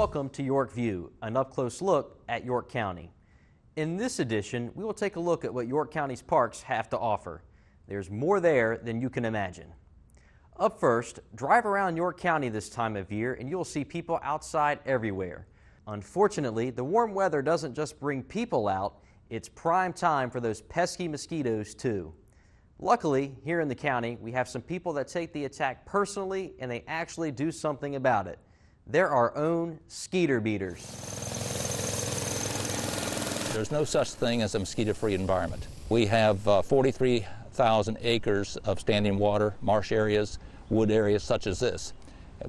Welcome to York View, an up-close look at York County. In this edition, we will take a look at what York County's parks have to offer. There's more there than you can imagine. Up first, drive around York County this time of year and you'll see people outside everywhere. Unfortunately, the warm weather doesn't just bring people out, it's prime time for those pesky mosquitoes too. Luckily, here in the county, we have some people that take the attack personally and they actually do something about it. They're our own skeeter beaters. There's no such thing as a mosquito-free environment. We have 43,000 acres of standing water, marsh areas, wood areas such as this,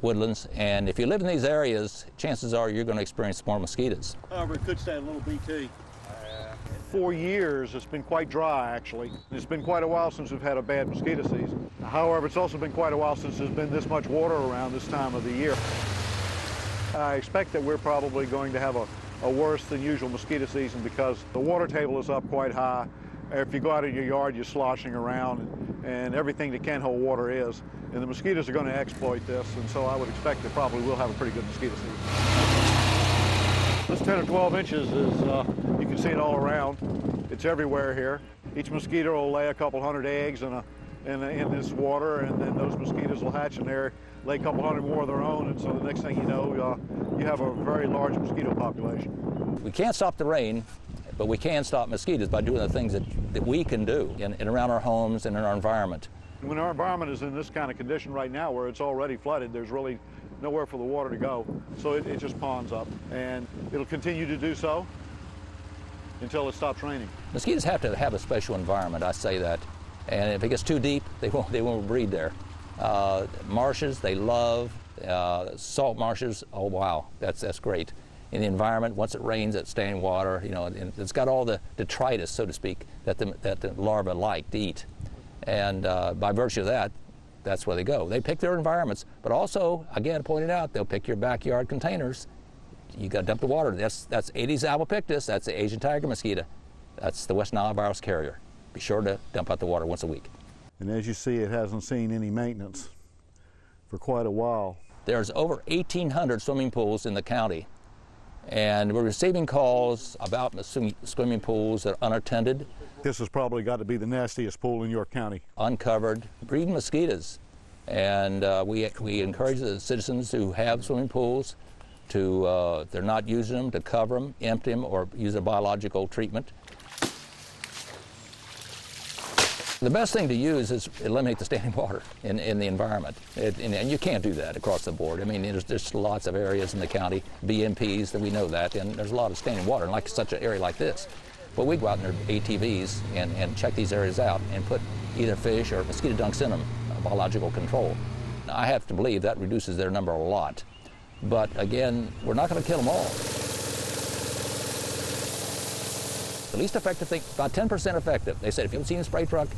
woodlands, and if you live in these areas, chances are you're going to experience more mosquitoes. However, it could stay a little BT. 4 years, it's been quite dry, actually. It's been quite a while since we've had a bad mosquito season. However, it's also been quite a while since there's been this much water around this time of the year. I expect that we're probably going to have a worse than usual mosquito season because the water table is up quite high. If you go out in your yard, you're sloshing around and everything that can hold water is. And the mosquitoes are going to exploit this, and so I would expect that probably we'll have a pretty good mosquito season. This 10 or 12 inches is, you can see it all around. It's everywhere here. Each mosquito will lay a couple hundred eggs in this water, and then those mosquitoes will hatch in there, lay a couple hundred more of their own, and so the next thing you know, you have a very large mosquito population. We can't stop the rain, but we can stop mosquitoes by doing the things that we can do in around our homes and in our environment. When our environment is in this kind of condition right now where it's already flooded, there's really nowhere for the water to go, so it just ponds up, and it'll continue to do so until it stops raining. Mosquitoes have to have a special environment, I say that, and if it gets too deep, they won't breed there. Marshes, they love. Salt marshes, oh wow, that's great. In the environment, once it rains, it's staying water, you know, and it's got all the detritus, so to speak, that the larvae like to eat. And by virtue of that, that's where they go. They pick their environments, but also, again, pointed out, they'll pick your backyard containers. You got to dump the water. That's Aedes albopictus, that's the Asian tiger mosquito. That's the West Nile virus carrier. Be sure to dump out the water once a week. And as you see, it hasn't seen any maintenance for quite a while. There's over 1,800 swimming pools in the county, and we're receiving calls about swimming pools that are unattended. This has probably got to be the nastiest pool in York County. Uncovered, breeding mosquitoes. And we encourage the citizens who have swimming pools to, they're not using them, to cover them, empty them, or use a biological treatment. The best thing to use is eliminate the standing water in the environment. And you can't do that across the board. I mean, there's lots of areas in the county, BMPs, that we know that, and there's a lot of standing water, and like such an area like this. But we go out in our ATVs and check these areas out and put either fish or mosquito dunks in them, biological control. Now, I have to believe that reduces their number a lot. But again, we're not going to kill them all. The least effective thing, about 10% effective. They said if you haven't seen a spray truck,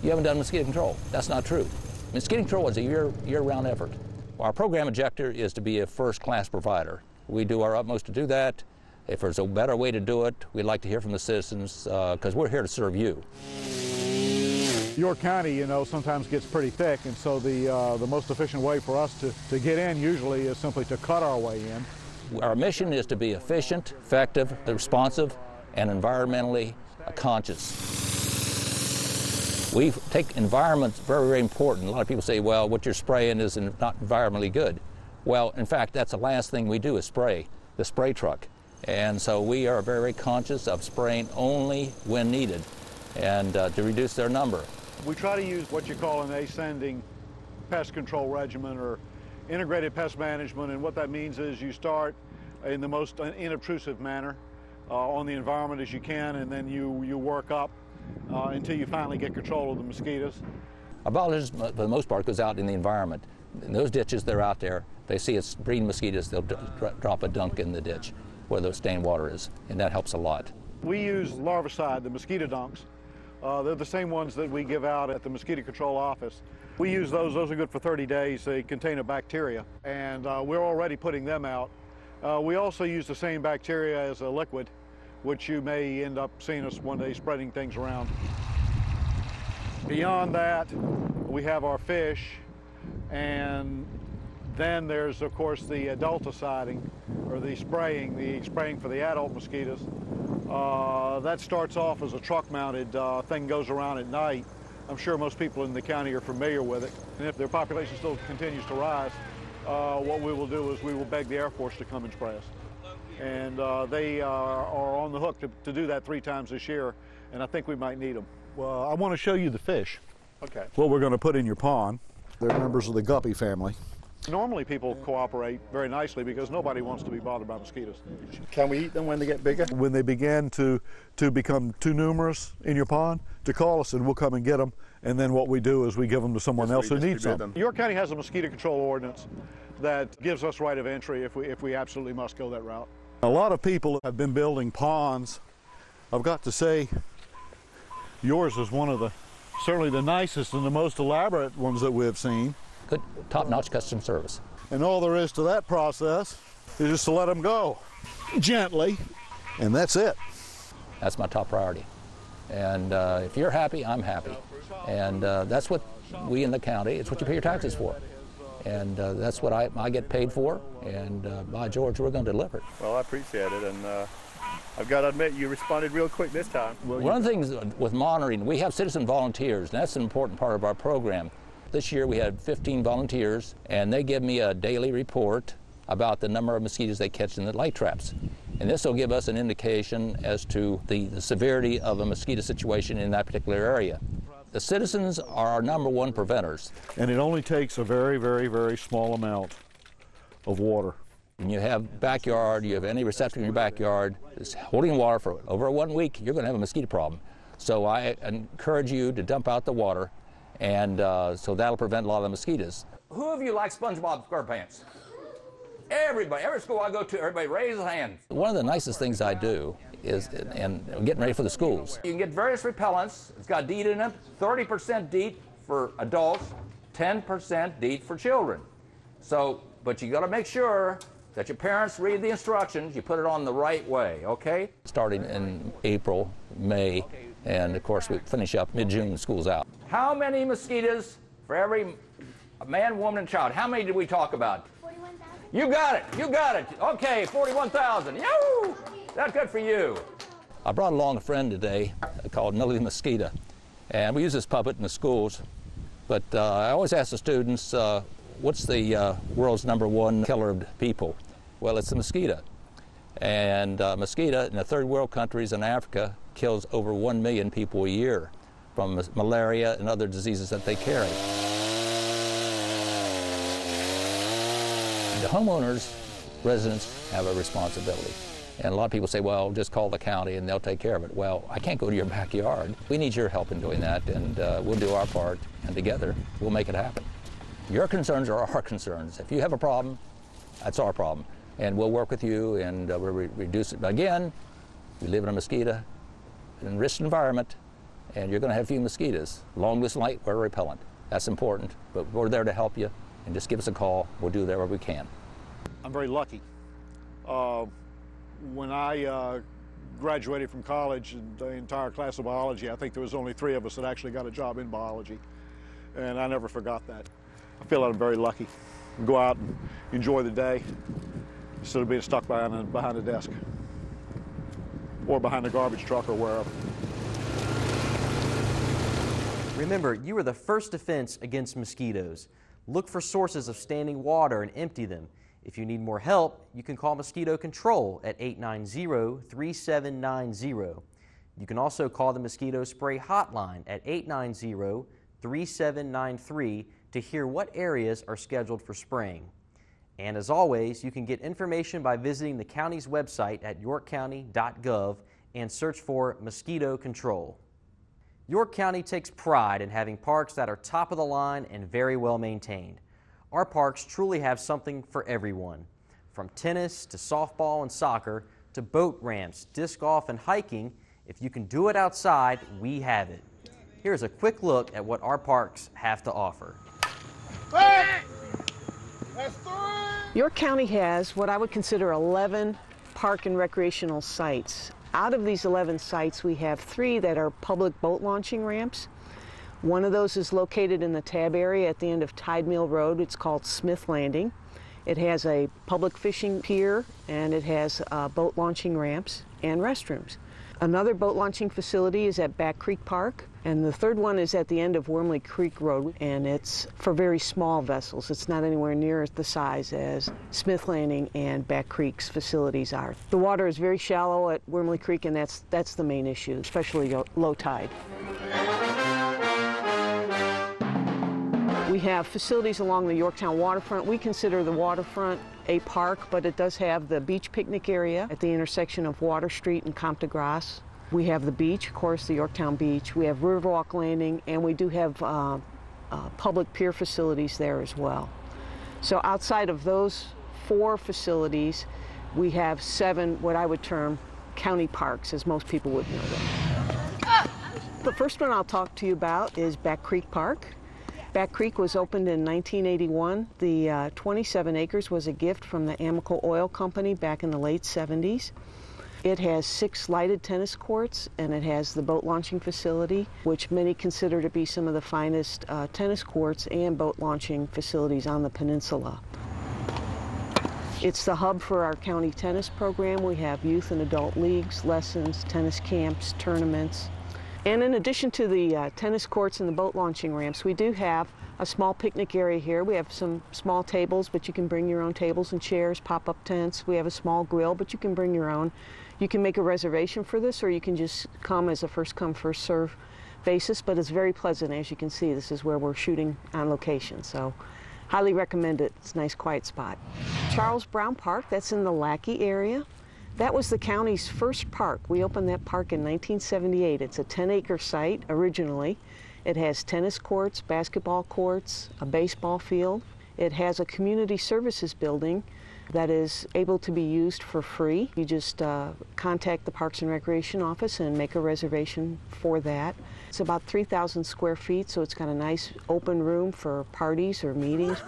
you haven't done mosquito control. That's not true. Mosquito control is a year-round effort. Our program objective is to be a first-class provider. We do our utmost to do that. If there's a better way to do it, we'd like to hear from the citizens because we're here to serve you. York County, you know, sometimes gets pretty thick, and so the most efficient way for us to get in usually is simply to cut our way in. Our mission is to be efficient, effective, responsive, and environmentally conscious. We take environment very, very important. A lot of people say, well, what you're spraying is not environmentally good. Well, in fact, that's the last thing we do is spray, the spray truck. And so we are very, very conscious of spraying only when needed and to reduce their number. We try to use what you call an ascending pest control regimen or integrated pest management, and what that means is you start in the most inobtrusive manner on the environment as you can, and then you work up until you finally get control of the mosquitoes. A biologist, for the most part, goes out in the environment. In those ditches, they're out there. They see it's breeding mosquitoes, they'll drop a dunk in the ditch where the stained water is, and that helps a lot. We use larvicide, the mosquito dunks. They're the same ones that we give out at the mosquito control office. We use those. Those are good for 30 days. They contain a bacteria, and we're already putting them out. We also use the same bacteria as a liquid, which you may end up seeing us one day spreading things around. Beyond that, we have our fish, and then there's, of course, the adulticiding, or or the spraying for the adult mosquitoes. That starts off as a truck-mounted thing, goes around at night. I'm sure most people in the county are familiar with it. And if their population still continues to rise, what we will do is we will beg the Air Force to come and spray us. And they are on the hook to do that 3 times this year, and I think we might need them. Well, I want to show you the fish. Okay. What we're going to put in your pond. They're members of the guppy family. Normally people cooperate very nicely because nobody wants to be bothered by mosquitoes. Can we eat them when they get bigger? When they begin to become too numerous in your pond, to call us and we'll come and get them. And then what we do is we give them to someone else who needs them. York County has a mosquito control ordinance that gives us right of entry if we absolutely must go that route. A lot of people have been building ponds. I've got to say, yours is one of the certainly the nicest and the most elaborate ones that we've seen. Good, top-notch customer service. And all there is to that process is just to let them go gently, and that's it. That's my top priority. And if you're happy, I'm happy. And that's what we in the county, it's what you pay your taxes for. And that's what I get paid for, and by George, we're going to deliver it. Well, I appreciate it, and I've got to admit, you responded real quick this time. One of the things with monitoring, we have citizen volunteers, and that's an important part of our program. This year we had 15 volunteers, and they give me a daily report about the number of mosquitoes they catch in the light traps. And this will give us an indication as to the severity of a mosquito situation in that particular area. The citizens are our #1 preventers. And it only takes a very, very, very small amount of water. When you have backyard, you have any receptacle in your backyard, it's holding water for over 1 week, you're going to have a mosquito problem. So I encourage you to dump out the water, and so that'll prevent a lot of the mosquitoes. Who of you likes SpongeBob SquarePants? Everybody, every school I go to, everybody raises hands. One of the nicest things I do is, and getting ready for the schools. You can get various repellents. It's got DEET in it, 30% DEET for adults, 10% DEET for children. So, but you got to make sure that your parents read the instructions, you put it on the right way, okay? Starting in April, May, and of course we finish up mid-June, school's out. How many mosquitoes for every man, woman, and child? How many did we talk about? 41,000. You got it, you got it. Okay, 41,000, yoo! That's good for you. I brought along a friend today called Millie the Mosquito, and we use this puppet in the schools, but I always ask the students, what's the world's #1 killer of people? Well, it's the mosquito. And mosquito in the third world countries in Africa kills over 1 million people a year from malaria and other diseases that they carry. The homeowners, residents have a responsibility. And a lot of people say, well, just call the county and they'll take care of it. Well, I can't go to your backyard. We need your help in doing that, and we'll do our part, and together we'll make it happen. Your concerns are our concerns. If you have a problem, that's our problem. And we'll work with you, and we'll reduce it. But again, we live in a mosquito-enriched environment, and you're going to have few mosquitoes. Long-distance light wear repellent. That's important, but we're there to help you, and just give us a call. We'll do whatever we can. I'm very lucky. When I graduated from college, the entire class of biology, I think there was only 3 of us that actually got a job in biology, and I never forgot that. I feel that I'm very lucky. Go out and enjoy the day instead of being stuck behind a desk or behind a garbage truck or wherever. Remember, you are the first defense against mosquitoes. Look for sources of standing water and empty them. If you need more help, you can call Mosquito Control at 890-3790. You can also call the Mosquito Spray Hotline at 890-3793 to hear what areas are scheduled for spraying. And as always, you can get information by visiting the county's website at yorkcounty.gov and search for Mosquito Control. York County takes pride in having parks that are top of the line and very well maintained. Our parks truly have something for everyone, from tennis to softball and soccer to boat ramps, disc golf, and hiking. If you can do it outside, we have it. Here's a quick look at what our parks have to offer. York County has what I would consider 11 park and recreational sites. Out of these 11 sites, we have 3 that are public boat launching ramps. One of those is located in the Tab area at the end of Tide Mill Road. It's called Smith Landing. It has a public fishing pier, and it has boat launching ramps and restrooms. Another boat launching facility is at Back Creek Park, and the third one is at the end of Wormley Creek Road, and it's for very small vessels. It's not anywhere near the size as Smith Landing and Back Creek's facilities are. The water is very shallow at Wormley Creek, and that's the main issue, especially low tide. We have facilities along the Yorktown waterfront. We consider the waterfront a park, but it does have the beach picnic area at the intersection of Water Street and Comte de Grace. We have the beach, of course, the Yorktown Beach. We have Riverwalk Landing, and we do have public pier facilities there as well. So outside of those 4 facilities, we have 7 what I would term county parks, as most people would know them. The first one I'll talk to you about is Back Creek Park. Back Creek was opened in 1981. The 27 acres was a gift from the Amoco Oil Company back in the late 70s. It has 6 lighted tennis courts, and it has the boat launching facility, which many consider to be some of the finest tennis courts and boat launching facilities on the peninsula. It's the hub for our county tennis program. We have youth and adult leagues, lessons, tennis camps, tournaments. And in addition to the tennis courts and the boat launching ramps, we do have a small picnic area here. We have some small tables, but you can bring your own tables and chairs, pop-up tents. We have a small grill, but you can bring your own. You can make a reservation for this, or you can just come as a first-come, first-serve basis, but it's very pleasant. As you can see, this is where we're shooting on location, so highly recommend it. It's a nice, quiet spot. Charles Brown Park, that's in the Lackey area. That was the county's first park. We opened that park in 1978. It's a 10-acre site originally. It has tennis courts, basketball courts, a baseball field. It has a community services building that is able to be used for free. You just contact the Parks and Recreation office and make a reservation for that. It's about 3,000 square feet, so it's got a nice open room for parties or meetings.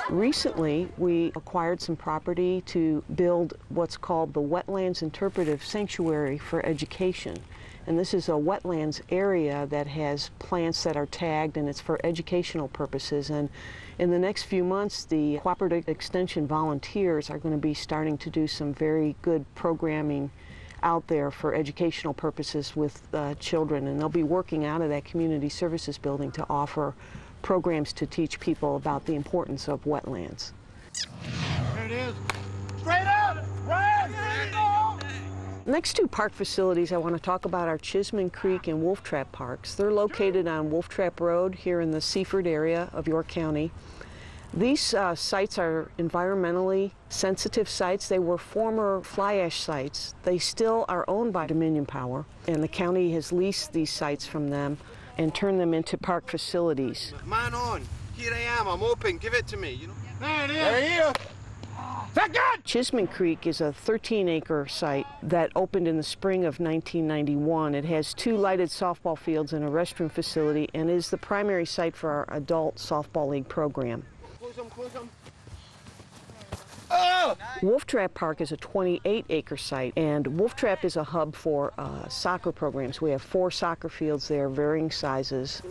Recently, we acquired some property to build what's called the Wetlands Interpretive Sanctuary for Education. And this is a wetlands area that has plants that are tagged, and it's for educational purposes. And in the next few months, the Cooperative Extension volunteers are going to be starting to do some very good programming out there for educational purposes with children. And they'll be working out of that community services building to offer programs to teach people about the importance of wetlands. There it is. Straight up! Right! Next 2 park facilities I want to talk about are Chisman Creek and Wolf Trap Parks. They're located on Wolf Trap Road here in the Seaford area of York County. These sites are environmentally sensitive sites. They were former fly ash sites. They still are owned by Dominion Power, and the county has leased these sites from them and turned them into park facilities. Man on. Here I am. I'm open. Give it to me. You know? There it is. There he is. Second! Chisman Creek is a 13-acre site that opened in the spring of 1991. It has 2 lighted softball fields and a restroom facility, and is the primary site for our adult softball league program. Close them, close them. Oh! Wolf Trap Park is a 28-acre site, and Wolf Trap is a hub for soccer programs. We have 4 soccer fields there, varying sizes.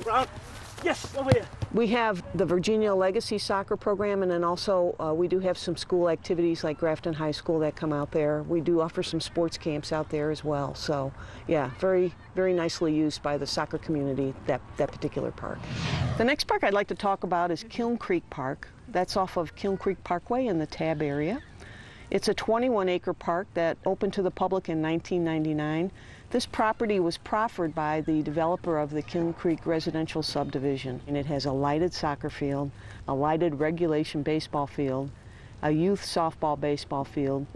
Yes, over here. We have the Virginia Legacy Soccer Program, and then also we do have some school activities like Grafton High School that come out there. We do offer some sports camps out there as well. So, yeah, very, very nicely used by the soccer community, that particular park. The next park I'd like to talk about is Kiln Creek Park. That's off of Kiln Creek Parkway in the Tab area. It's a 21-acre park that opened to the public in 1999. This property was proffered by the developer of the Kiln Creek residential subdivision, and it has a lighted soccer field, a lighted regulation baseball field, a youth softball baseball field,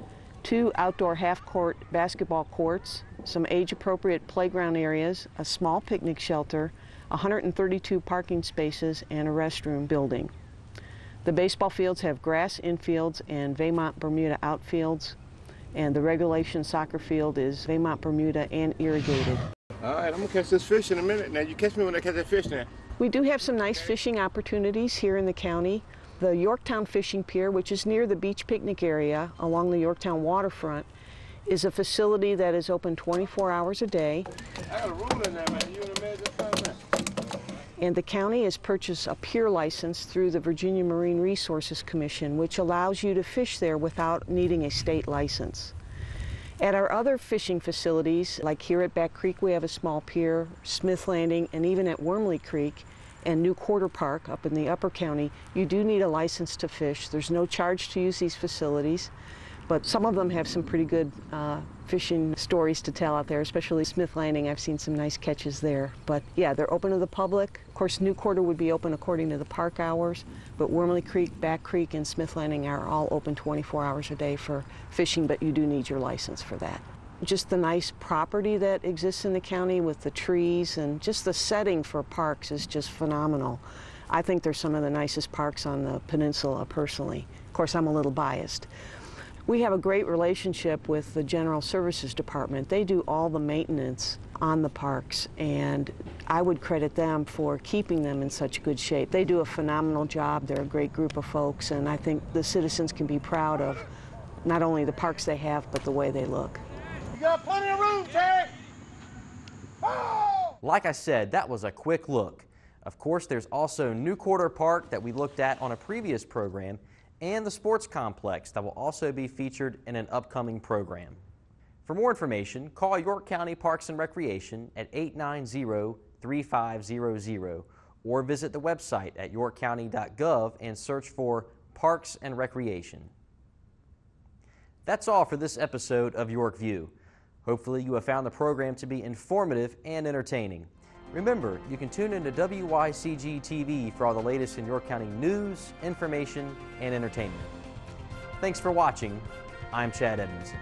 2 outdoor half-court basketball courts, some age-appropriate playground areas, a small picnic shelter, 132 parking spaces, and a restroom building. The baseball fields have grass infields and Vaymont Bermuda outfields, and the regulation soccer field is Vaymont Bermuda and irrigated. All right, I'm going to catch this fish in a minute. Now, you catch me when I catch that fish now. We do have some nice fishing opportunities here in the county. The Yorktown Fishing Pier, which is near the beach picnic area along the Yorktown waterfront, is a facility that is open 24 hours a day. I got a rule in there, man. You want to imagine something? And the county has purchased a pier license through the Virginia Marine Resources Commission, which allows you to fish there without needing a state license. At our other fishing facilities, like here at Back Creek, we have a small pier, Smith Landing, and even at Wormley Creek and New Quarter Park up in the Upper County, you do need a license to fish. There's no charge to use these facilities, but some of them have some pretty good fishing stories to tell out there, especially Smith Landing. I've seen some nice catches there. But yeah, they're open to the public. Of course, New Quarter would be open according to the park hours, but Wormley Creek, Back Creek, and Smith Landing are all open 24 hours a day for fishing, but you do need your license for that. Just the nice property that exists in the county with the trees and just the setting for parks is just phenomenal. I think they're some of the nicest parks on the peninsula personally. Of course, I'm a little biased. We have a great relationship with the General Services Department. They do all the maintenance on the parks, and I would credit them for keeping them in such good shape. They do a phenomenal job. They're a great group of folks, and I think the citizens can be proud of not only the parks they have, but the way they look. You got plenty of room, Terry! Oh! Like I said, that was a quick look. Of course, there's also New Quarter Park that we looked at on a previous program, and the sports complex that will also be featured in an upcoming program. For more information, call York County Parks and Recreation at 890-3500 or visit the website at yorkcounty.gov and search for Parks and Recreation. That's all for this episode of York View. Hopefully you have found the program to be informative and entertaining. Remember, you can tune into WYCG TV for all the latest in York County news, information, and entertainment. Thanks for watching. I'm Chad Edmondson.